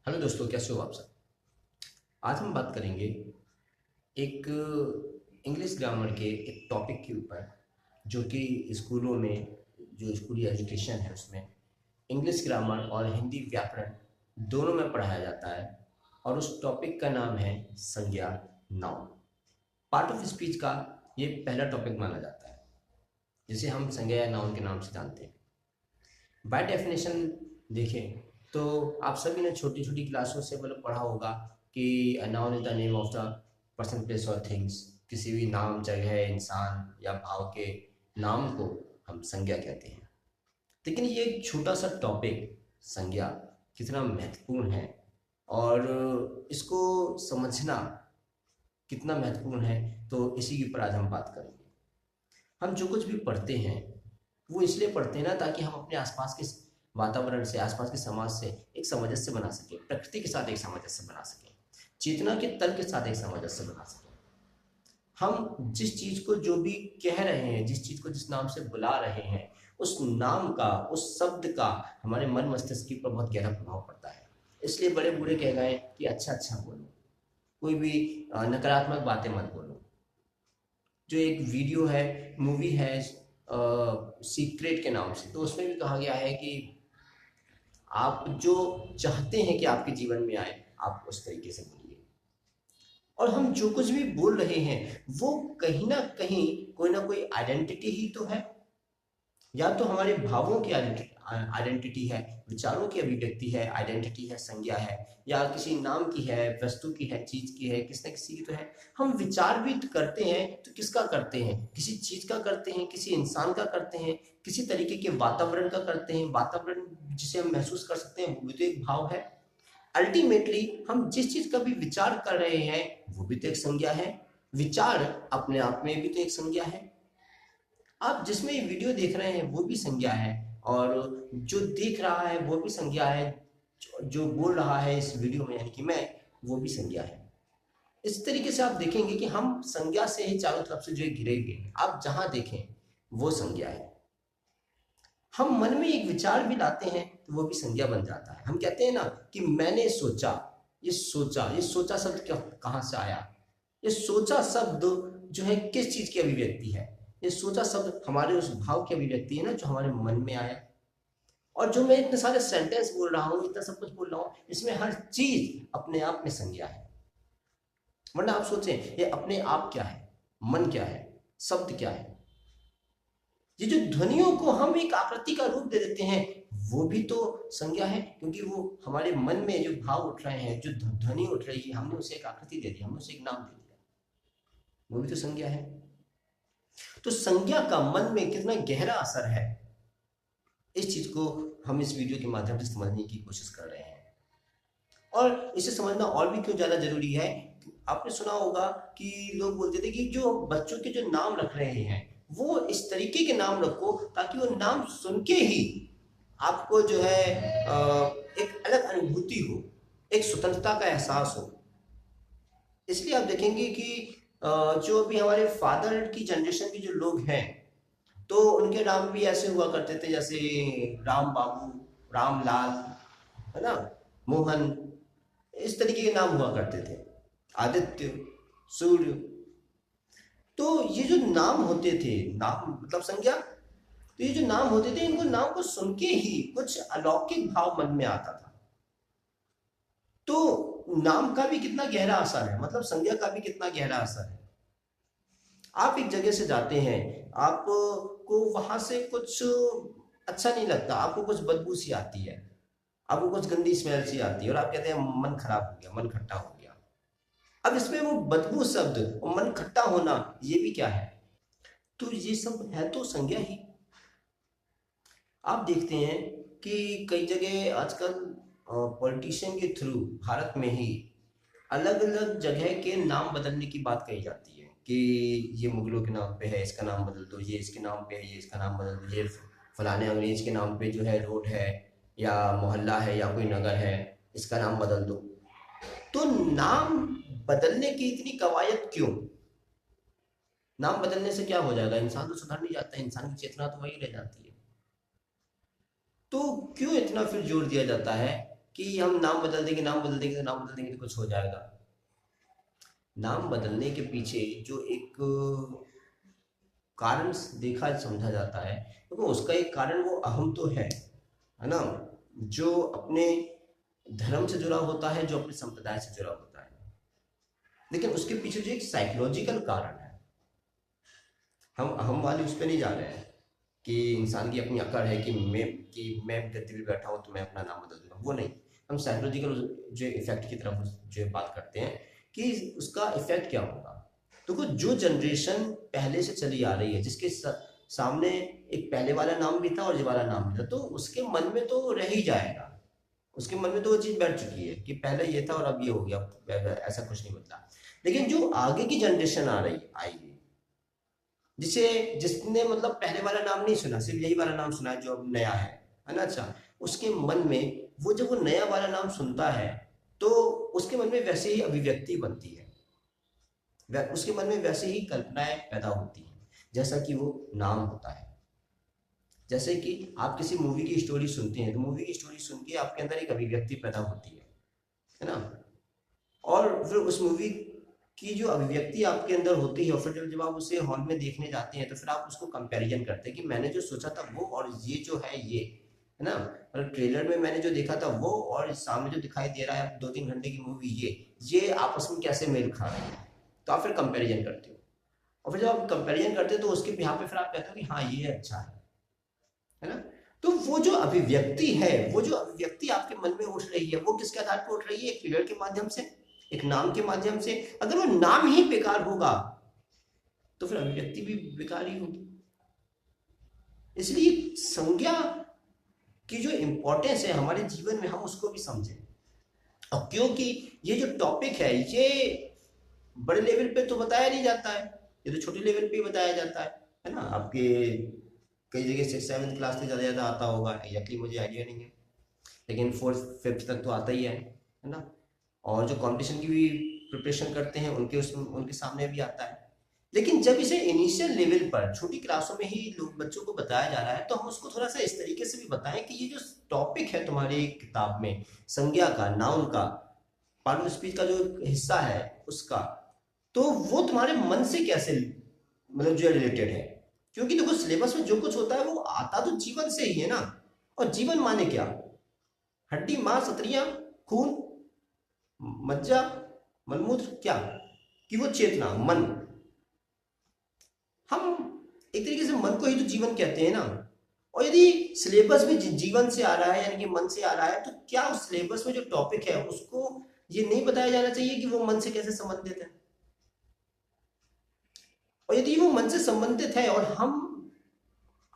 Hello दोस्तों, कैसे हो आप सब। आज हम बात करेंगे एक इंग्लिश ग्रामर के एक टॉपिक के ऊपर, जो कि स्कूलों में जो स्कूली एजुकेशन है उसमें इंग्लिश ग्रामर और हिंदी व्याकरण दोनों में पढ़ाया जाता है। और उस टॉपिक का नाम है संज्ञा, नाउन। पार्ट ऑफ स्पीच का ये पहला टॉपिक माना जाता है, जिसे हम संज्ञा या नाउन के नाम से जानते हैं। बाय डेफिनेशन देखें तो आप सभी ने छोटी छोटी क्लासों से मतलब पढ़ा होगा कि noun is the name of the person, place और थिंग्स। किसी भी नाम, जगह, इंसान या भाव के नाम को हम संज्ञा कहते हैं। लेकिन ये एक छोटा सा टॉपिक, संज्ञा, कितना महत्वपूर्ण है और इसको समझना कितना महत्वपूर्ण है, तो इसी के ऊपर आज हम बात करेंगे। हम जो कुछ भी पढ़ते हैं वो इसलिए पढ़ते हैं ना, ताकि हम अपने आसपास के वातावरण से, आसपास के समाज से एक सामंजस्य बना सकें, प्रकृति के साथ एक सामंजस्य बना सकें, चेतना के तल के साथ एक सामंजस्य बना सकें। हम जिस चीज को जो भी कह रहे हैं, जिस चीज को जिस नाम से बुला रहे हैं, उस नाम का, उस शब्द का हमारे मन मस्तिष्क की पर बहुत गहरा प्रभाव पड़ता है। इसलिए बड़े बूढ़े कह गए कि अच्छा अच्छा बोलो, कोई भी नकारात्मक बातें मत बोलो। जो एक वीडियो है, मूवी है सीक्रेट के नाम से, तो उसमें भी कहा गया है कि आप जो चाहते हैं कि आपके जीवन में आए, आप उस तरीके से बोलिए। और हम जो कुछ भी बोल रहे हैं वो कहीं ना कहीं कोई ना कोई आइडेंटिटी ही तो है। या तो हमारे भावों की आइडेंटिटी है, विचारों की अभिव्यक्ति है, आइडेंटिटी है, संज्ञा है, या किसी नाम की है, वस्तु की है, चीज की है, किसी न किसी की तो है। हम विचार भी करते हैं तो किसका करते हैं? किसी चीज का करते हैं, किसी इंसान का करते हैं, किसी तरीके के वातावरण का करते हैं। वातावरण जिसे हम महसूस कर सकते हैं वो भी तो एक भाव है। अल्टीमेटली हम जिस चीज का भी विचार कर रहे हैं वो भी तो एक संज्ञा है। विचार अपने आप में भी तो एक संज्ञा है। आप जिसमें ये वीडियो देख रहे हैं वो भी संज्ञा है, और जो देख रहा है वो भी संज्ञा है, जो बोल रहा है इस वीडियो में यानी कि मैं, वो भी संज्ञा है। इस तरीके से आप देखेंगे कि हम संज्ञा से ही चारों तरफ से जो है घिरे हुए हैं। आप जहां देखें वो संज्ञा है। हम मन में एक विचार भी लाते हैं तो वो भी संज्ञा बन जाता है। हम कहते हैं ना कि मैंने सोचा, ये सोचा शब्द कहाँ से आया? ये सोचा शब्द जो है किस चीज की अभिव्यक्ति है? ये सोचा शब्द हमारे उस भाव की अभिव्यक्ति है ना, जो हमारे मन में आया। और जो मैं इतने सारे सेंटेंस बोल रहा हूँ, इतना सब कुछ बोल रहा हूँ, इसमें हर चीज अपने आप में संज्ञा है। वरना आप सोचें, ये अपने आप क्या है, मन क्या है, शब्द क्या है? ये जो ध्वनियों को हम एक आकृति का रूप दे देते हैं वो भी तो संज्ञा है, क्योंकि वो हमारे मन में जो भाव उठ रहे हैं, जो ध्वनि उठ रही है, हमने उसे एक आकृति दे दी, हमने उसे एक नाम दे दिया, वो भी तो संज्ञा है। तो संज्ञा का मन में कितना गहरा असर है, इस चीज को हम इस वीडियो के माध्यम से समझने की कोशिश कर रहे हैं। और इसे समझना और भी क्यों ज्यादा जरूरी है, आपने सुना होगा कि लोग बोलते थे कि जो बच्चों के जो नाम रख रहे हैं वो इस तरीके के नाम रखो ताकि वो नाम सुन के ही आपको जो है एक अलग अनुभूति हो, एक स्वतंत्रता का एहसास हो। इसलिए आप देखेंगे कि जो अभी हमारे फादर की जनरेशन के जो लोग हैं, तो उनके नाम भी ऐसे हुआ करते थे जैसे राम बाबू, रामलाल, है ना, मोहन, इस तरीके के नाम हुआ करते थे, आदित्य, सूर्य। तो ये जो नाम होते थे, नाम मतलब संज्ञा, तो ये जो नाम होते थे, इनको नाम को सुन के ही कुछ अलौकिक भाव मन में आता था। तो नाम का भी कितना गहरा असर है, मतलब संज्ञा का भी कितना गहरा असर है। आप एक जगह से जाते हैं, आपको वहां से कुछ अच्छा नहीं लगता, आपको कुछ बदबू सी आती है, आपको कुछ गंदी स्मेल सी आती है, और आप कहते हैं मन खराब हो गया, मन खट्टा हो गया। अब इसमें वो बदबू शब्द और मन खट्टा होना, ये भी क्या है? तो ये सब है तो संज्ञा ही। आप देखते हैं कि कई जगह आजकल पॉलिटिशियन के थ्रू भारत में ही अलग अलग जगह के नाम बदलने की बात कही जाती है कि ये मुगलों के नाम पे है, इसका नाम बदल दो, ये इसके नाम पे है, ये इसका नाम बदल दो, ये फलाने अंग्रेज के नाम पे जो है रोड है या मोहल्ला है या कोई नगर है, इसका नाम बदल दो। तो नाम बदलने की इतनी कवायद क्यों? नाम बदलने से क्या हो जाएगा? इंसान तो सुधर नहीं जाता है, इंसान की चेतना तो वही रह जाती है। तो क्यों इतना फिर जोर दिया जाता है कि हम नाम बदल देंगे, नाम बदल देंगे, नाम बदल देंगे तो कुछ हो जाएगा। नाम बदलने के पीछे जो एक कारण देखा समझा जाता है, तो उसका एक कारण वो अहम तो है ना, जो अपने धर्म से जुड़ा होता है, जो अपने संप्रदाय से जुड़ा होता है। लेकिन उसके पीछे जो एक साइकोलॉजिकल कारण है, हम वाले उस पर नहीं जा रहे हैं कि इंसान की अपनी अकड़ है कि मैं गद्दी पे बैठा हूँ तो मैं अपना नाम बदल दूंगा, वो नहीं। हम साइकोलॉजिकल जो इफेक्ट की तरफ जो बात करते हैं कि उसका इफेक्ट क्या होगा। तो जो जनरेशन पहले से चली आ रही है, जिसके सामने एक पहले वाला नाम भी था और ये वाला नाम भी था, तो उसके मन में तो रह ही जाएगा, उसके मन में तो वो चीज़ बैठ चुकी है कि पहले ये था और अब ये हो गया, ऐसा कुछ नहीं बदला। लेकिन जो आगे की जनरेशन आ रही आएगी, जिसने मतलब पहले वाला नाम नहीं सुना, सिर्फ यही वाला नाम सुना है जो अब नया है ना, अच्छा, उसके मन में वो जब वो नया वाला नाम सुनता है तो उसके मन में वैसे ही अभिव्यक्ति बनती है, उसके मन में वैसे ही कल्पनाएं पैदा होती हैं जैसा कि वो नाम होता है। जैसे कि आप किसी मूवी की स्टोरी सुनते हैं, तो मूवी की स्टोरी सुन के आपके अंदर एक अभिव्यक्ति पैदा होती है ना, और फिर उस मूवी की जो अभिव्यक्ति आपके अंदर होती है, और फिर जब आप उसे हॉल में देखने जाते हैं तो फिर आप उसको कंपैरिजन करते हैं कि मैंने जो सोचा था वो और ये जो है है ना, मतलब ट्रेलर में मैंने जो देखा था वो और सामने जो दिखाई दे रहा है 2-3 घंटे की मूवी, ये आपस में कैसे मेल खा रहे हैं। तो आप फिर कंपैरिजन करते हो, और फिर जब आप कंपैरिजन करते हो तो उसके बिहाफ पे फिर आप कहते हो कि हाँ ये अच्छा है ना। तो वो जो अभिव्यक्ति है, वो जो अभिव्यक्ति आपके मन में उठ रही है, वो किसके आधार पर उठ रही है? एक ट्रेलर के माध्यम से, एक नाम के माध्यम से। अगर वो नाम ही बेकार होगा तो फिर अभिव्यक्ति भी बेकार ही होगी। इसलिए संज्ञा की जो इंपॉर्टेंस है हमारे जीवन में, हम उसको भी समझें। और क्योंकि ये जो टॉपिक है ये बड़े लेवल पे तो बताया नहीं जाता है, ये तो छोटे लेवल पे ही बताया जाता है ना। आपके कई जगह 6th-7th क्लास तक ज़्यादा आता होगा, एग्जैक्टली मुझे आइडिया नहीं है, लेकिन 4th-5th तक तो आता ही है ना। और जो कंपटीशन की भी प्रिपरेशन करते हैं उनके सामने भी आता है। लेकिन जब इसे इनिशियल लेवल पर छोटी क्लासों में ही लोग बच्चों को बताया जा रहा है, तो हम उसको थोड़ा सा इस तरीके से भी बताएं कि ये जो टॉपिक है तुम्हारी किताब में, संज्ञा का, नाउन का, पार्ट ऑफ स्पीच का जो हिस्सा है उसका, तो वो तुम्हारे मन से कैसे मतलब जो रिलेटेड है। क्योंकि देखो सिलेबस में जो कुछ होता है वो आता तो जीवन से ही है ना। और जीवन माने क्या? हड्डी, मांस, अतरियां, खून, मज्जा, मलमूत्र, क्या? कि वो चेतना, मन। हम एक तरीके से मन को ही तो जीवन कहते हैं ना। और यदि सिलेबस में जीवन से आ रहा है यानी कि मन से आ रहा है, तो क्या उस सिलेबस में जो टॉपिक है उसको ये नहीं बताया जाना चाहिए कि वो मन से कैसे संबंधित है? और यदि वो मन से संबंधित है और हम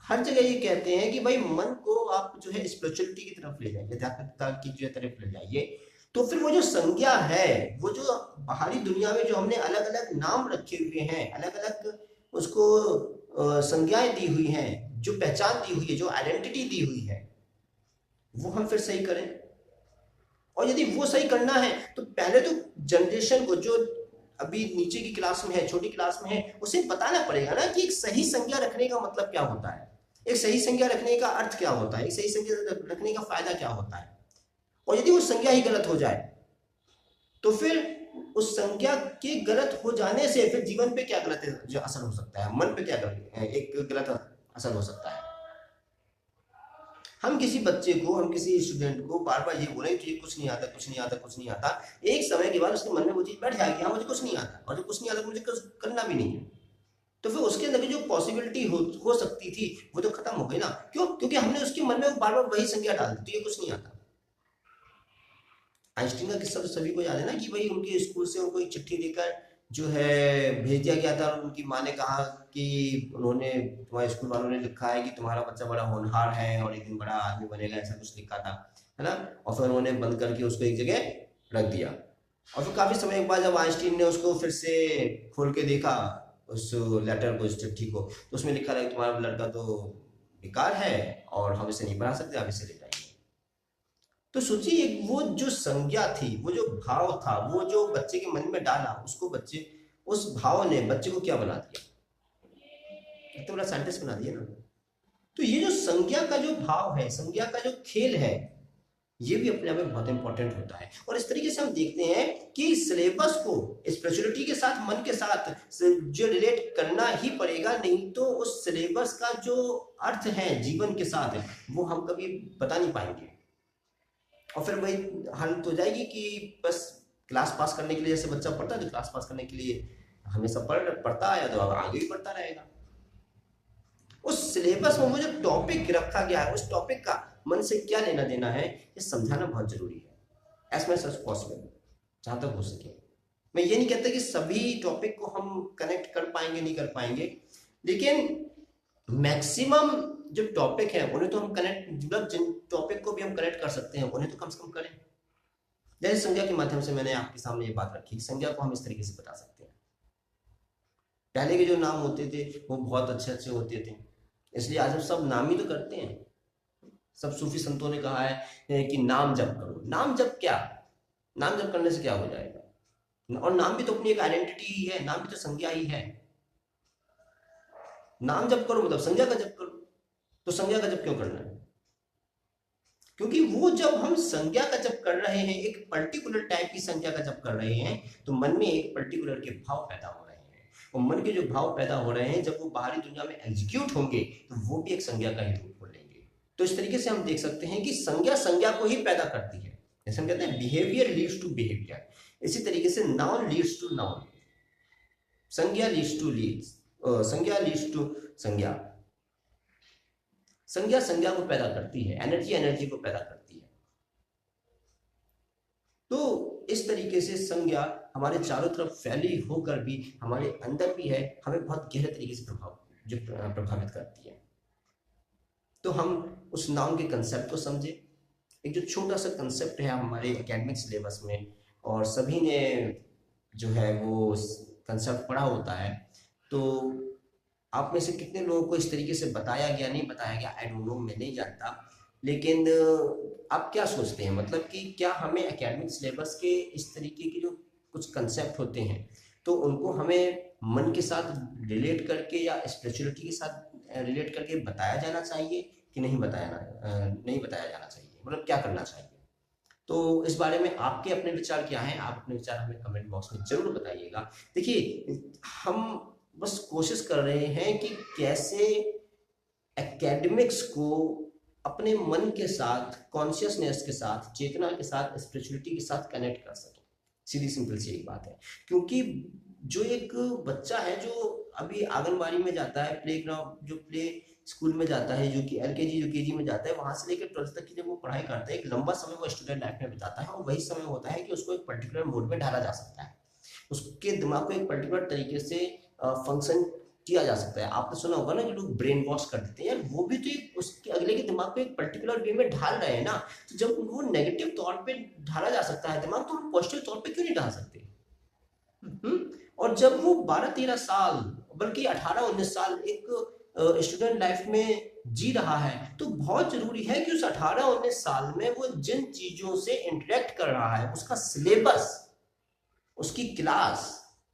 हर जगह ये कहते हैं कि भाई मन को आप जो है स्पिरिचुअलिटी की तरफ ले जाइए, आध्यात्मिकता की जो तरफ ले जाइए, तो फिर वो जो संज्ञा है, वो जो बाहरी दुनिया में जो हमने अलग अलग नाम रखे हुए हैं, अलग अलग उसको संज्ञाएं दी हुई हैं, जो पहचान दी हुई है, जो आइडेंटिटी दी हुई है, वो हम फिर सही करें। और यदि वो सही करना है तो पहले तो जनरेशन को, जो अभी नीचे की क्लास में है, छोटी क्लास में है, उसे बताना पड़ेगा ना कि एक सही संज्ञा रखने का मतलब क्या होता है, एक सही संज्ञा रखने का अर्थ क्या होता है, एक सही संज्ञा रखने का फायदा क्या होता है। और यदि वो संज्ञा ही गलत हो जाए तो फिर उस संज्ञा के गलत हो जाने से फिर जीवन पे क्या गलत जो असर हो सकता है, मन पे क्या एक गलत असर हो सकता है। हम किसी बच्चे को, हम किसी स्टूडेंट को बार बार ये बोले कि कुछ नहीं आता, कुछ नहीं आता, कुछ नहीं आता, एक समय के बाद उसके मन में वो चीज बैठ जाएगी, हाँ मुझे कुछ नहीं आता, और जब कुछ नहीं आता तो मुझे कुछ करना भी नहीं है, तो फिर उसके अंदर की जो पॉसिबिलिटी हो सकती थी वो तो खत्म हो गई ना। क्यों? क्योंकि हमने उसके मन में बार बार वही संज्ञा डाल दी, तो ये कुछ नहीं आता। आइंस्टीन का किस्सा तो सभी को याद है ना कि भाई उनके स्कूल से उनको एक चिट्ठी देकर जो है भेज दिया गया था, और उनकी माँ ने कहा कि उन्होंने, तुम्हारे स्कूल वालों ने लिखा है कि तुम्हारा बच्चा बड़ा होनहार है और एक दिन बड़ा आदमी बनेगा, ऐसा कुछ लिखा था, है ना। और फिर उन्होंने बंद करके उसको एक जगह रख दिया। और फिर काफी समय के बाद जब आइंस्टीन ने उसको फिर से खोल के देखा, उस लेटर को, उस चिट्ठी को, तो उसमें लिखा था कि तुम्हारा लड़का तो बेकार है और हम इसे नहीं पढ़ा सकते, आप इसे ले जाइए। तो सोचिए वो जो संज्ञा थी, वो जो भाव था, वो जो बच्चे के मन में डाला, उसको बच्चे, उस भाव ने बच्चे को क्या बना दिया, तो बड़ा साइंटिस्ट बना दिया ना। तो ये जो संज्ञा का जो भाव है, संज्ञा का जो खेल है, ये भी अपने आप में बहुत इंपॉर्टेंट होता है। और इस तरीके से हम देखते हैं कि सिलेबस को स्पिरिचुअलिटी के साथ, मन के साथ जो रिलेट करना ही पड़ेगा, नहीं तो उस सिलेबस का जो अर्थ है जीवन के साथ वो हम कभी बता नहीं पाएंगे। और फिर वही हालत हो जाएगी कि बस क्लास पास करने के लिए, जैसे बच्चा पढ़ता है तो क्लास पास करने के लिए हमेशा पढ़ता है तो आगे भी पढ़ता रहेगा। उस सिलेबस में वो जो टॉपिक रखा गया है उस टॉपिक का मन से क्या लेना देना है, ये समझाना बहुत जरूरी है एज मच एज पॉसिबल, जहां तक हो सके। मैं ये नहीं कहता कि सभी टॉपिक को हम कनेक्ट कर पाएंगे, नहीं कर पाएंगे, लेकिन मैक्सिमम जो टॉपिक है उन्हें तो हम कनेक्ट, मतलब जिन टॉपिक को भी हम कनेक्ट कर सकते हैं उन्हें तो कम से कम करें। जैसे संज्ञा के माध्यम से मैंने आपके सामने ये बात रखी, संज्ञा को हम इस तरीके से बता सकते हैं। पहले के जो नाम होते थे वो बहुत अच्छे अच्छे होते थे, इसलिए आज हम सब नाम ही तो करते हैं। सब सूफी संतों ने कहा है कि नाम जप करो। नाम जप क्या? नाम जप करने से क्या हो जाएगा? और नाम भी तो अपनी एक आइडेंटिटी ही है, नाम भी तो संज्ञा ही है। नाम जप करो मतलब संज्ञा का जप करो, तो संज्ञा का जप क्यों करना है? क्योंकि वो जब हम संज्ञा का जप कर रहे हैं, एक पर्टिकुलर टाइप की संज्ञा का जप कर रहे हैं, तो मन में एक पर्टिकुलर के भाव पैदा हो रहे हैं, और मन के जो भाव पैदा हो रहे हैं जब वो बाहरी दुनिया में एग्जीक्यूट होंगे तो वो भी एक संज्ञा का ही रूप हो लेंगे। तो इस तरीके से हम देख सकते हैं कि संज्ञा संज्ञा को ही पैदा करती है। जैसे हम कहते हैं बिहेवियर लीड्स टू बिहेवियर, इसी तरीके से नाउन लीड्स टू नाउन, संज्ञा लीड्स टू लीड्स, संज्ञा लीड्स टू संज्ञा। संज्ञा संज्ञा को पैदा करती है, एनर्जी एनर्जी को पैदा करती है। तो इस तरीके से संज्ञा हमारे चारों तरफ फैली होकर भी हमारे अंदर भी है, हमें बहुत गहरे तरीके से प्रभावित करती है। तो हम उस नाउन के कंसेप्ट को समझे। एक जो छोटा सा कंसेप्ट है हमारे एकेडमिक सिलेबस में, और सभी ने जो है वो कंसेप्ट पढ़ा होता है, तो आप में से कितने लोगों को इस तरीके से बताया गया, नहीं बताया गया, आई डोंट नो, मैं नहीं जानता। लेकिन आप क्या सोचते हैं, मतलब कि क्या हमें एकेडमिक सिलेबस के इस तरीके के जो कुछ कंसेप्ट होते हैं तो उनको हमें मन के साथ रिलेट करके या स्पिरिचुअलिटी के साथ रिलेट करके बताया जाना चाहिए कि नहीं बताया जाना चाहिए, मतलब क्या करना चाहिए? तो इस बारे में आपके अपने विचार क्या हैं? आप अपने विचार हमें कमेंट बॉक्स में जरूर बताइएगा। देखिए, हम बस कोशिश कर रहे हैं कि कैसे एकेडमिक्स को अपने मन के साथ, कॉन्शियसनेस के साथ, चेतना के साथ, स्पिरिचुअलिटी के साथ कनेक्ट कर सकें। सीधी सिंपल सी एक बात है। क्योंकि जो एक बच्चा है जो अभी आंगनबाड़ी में जाता है, प्ले ग्राउंड, जो प्ले स्कूल में जाता है, जो कि एलकेजी यूकेजी में जाता है, वहां से लेकर 12th तक की जब वो पढ़ाई करता है, एक लंबा समय वो स्टूडेंट लाइफ में बिताता है, और वही समय होता है कि उसको एक पर्टिकुलर मोड में ढाला जा सकता है, उसके दिमाग को एक पर्टिकुलर तरीके से फंक्शन किया जा सकता है। आपने सुना होगा ना कि लोग ब्रेन वॉश कर देते हैं यार, वो भी तो एक उसके अगले के दिमाग को एक पर्टिकुलर वे में ढाल रहे हैं ना। तो जब वो नेगेटिव तौर पे ढाला जा सकता है दिमाग, तो हम पॉजिटिव तौर पे क्यों नहीं ढाल सकते? और जब वो 12-13 साल, बल्कि 18-19 साल एक स्टूडेंट लाइफ में जी रहा है, तो बहुत जरूरी है कि उस 18-19 साल में वो जिन चीजों से इंटरेक्ट कर रहा है, उसका सिलेबस, उसकी क्लास,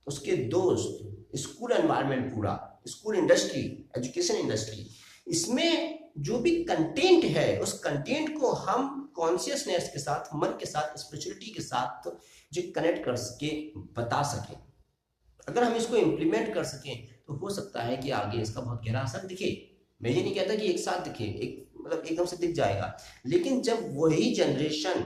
उसके दोस्त, स्कूल एनवायरनमेंट, पूरा स्कूल इंडस्ट्री, एजुकेशन इंडस्ट्री, इसमें जो भी कंटेंट है उस कंटेंट को हम कॉन्शियसनेस के साथ, मन के साथ, स्पिरिचुअलिटी के साथ जो कनेक्ट कर सके, बता सके। अगर हम इसको इम्प्लीमेंट कर सकें तो हो सकता है कि आगे इसका बहुत गहरा असर दिखे। मैं ये नहीं कहता कि एक साथ दिखे, एक मतलब एकदम से दिख जाएगा, लेकिन जब वही जनरेशन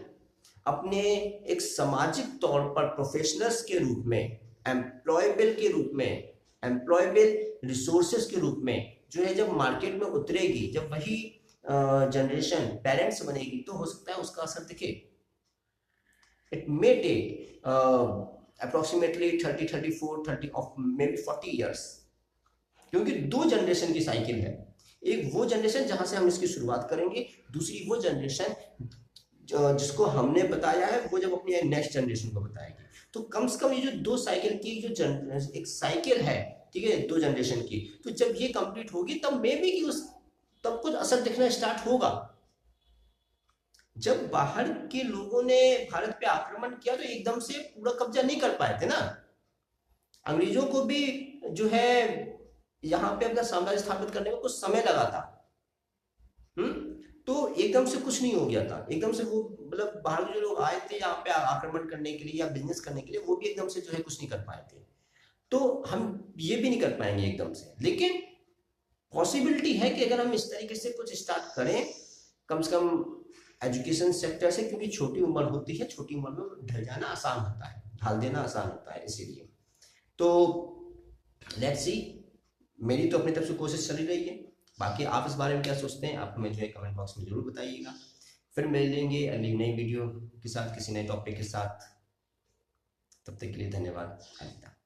अपने एक सामाजिक तौर पर प्रोफेशनल्स के रूप में, एम्प्लॉयबल के रूप में, एम्प्लॉयबल रिसोर्सेज के रूप में जो है जब मार्केट में उतरेगी, जब वही जनरेशन पेरेंट्स बनेगी, तो हो सकता है उसका असर दिखे। It may take approximately 30-34 of maybe 40 years, क्योंकि दो जनरेशन की साइकिल है। एक वो जनरेशन जहां से हम इसकी शुरुआत करेंगे, दूसरी वो जनरेशन जिसको हमने बताया है वो जब अपनी नेक्स्ट जनरेशन को बताएगी। तो कम से कम ये जो दो साइकिल की जो एक साइकिल है, ठीक है, दो जनरेशन की, तो जब ये कंप्लीट होगी तब मे बी कि उस तब कुछ असर दिखना स्टार्ट होगा। जब बाहर के लोगों ने भारत पे आक्रमण किया तो एकदम से पूरा कब्जा नहीं कर पाए थे ना। अंग्रेजों को भी जो है यहाँ पे अपना साम्राज्य स्थापित करने में कुछ समय लगा था। तो एकदम से कुछ नहीं हो गया था, एकदम से वो मतलब बाहर के जो लोग आए थे यहाँ पे आक्रमण करने के लिए या बिजनेस करने के लिए, वो भी एकदम से जो है कुछ नहीं कर पाए थे। तो हम ये भी नहीं कर पाएंगे एकदम से, लेकिन पॉसिबिलिटी है कि अगर हम इस तरीके से कुछ स्टार्ट करें, कम से कम एजुकेशन सेक्टर से, क्योंकि छोटी उम्र होती है, छोटी उम्र में ढल जाना आसान होता है, ढाल देना आसान होता है, इसीलिए तो लेट्स सी। मेरी तो अपनी तरफ से कोशिश चली रही है, बाकी आप इस बारे में क्या सोचते हैं आप हमें जो है कमेंट बॉक्स में जरूर बताइएगा। फिर मिलेंगे अगली नई वीडियो के साथ, किसी नए टॉपिक के साथ। तब तक के लिए धन्यवाद, अलविदा।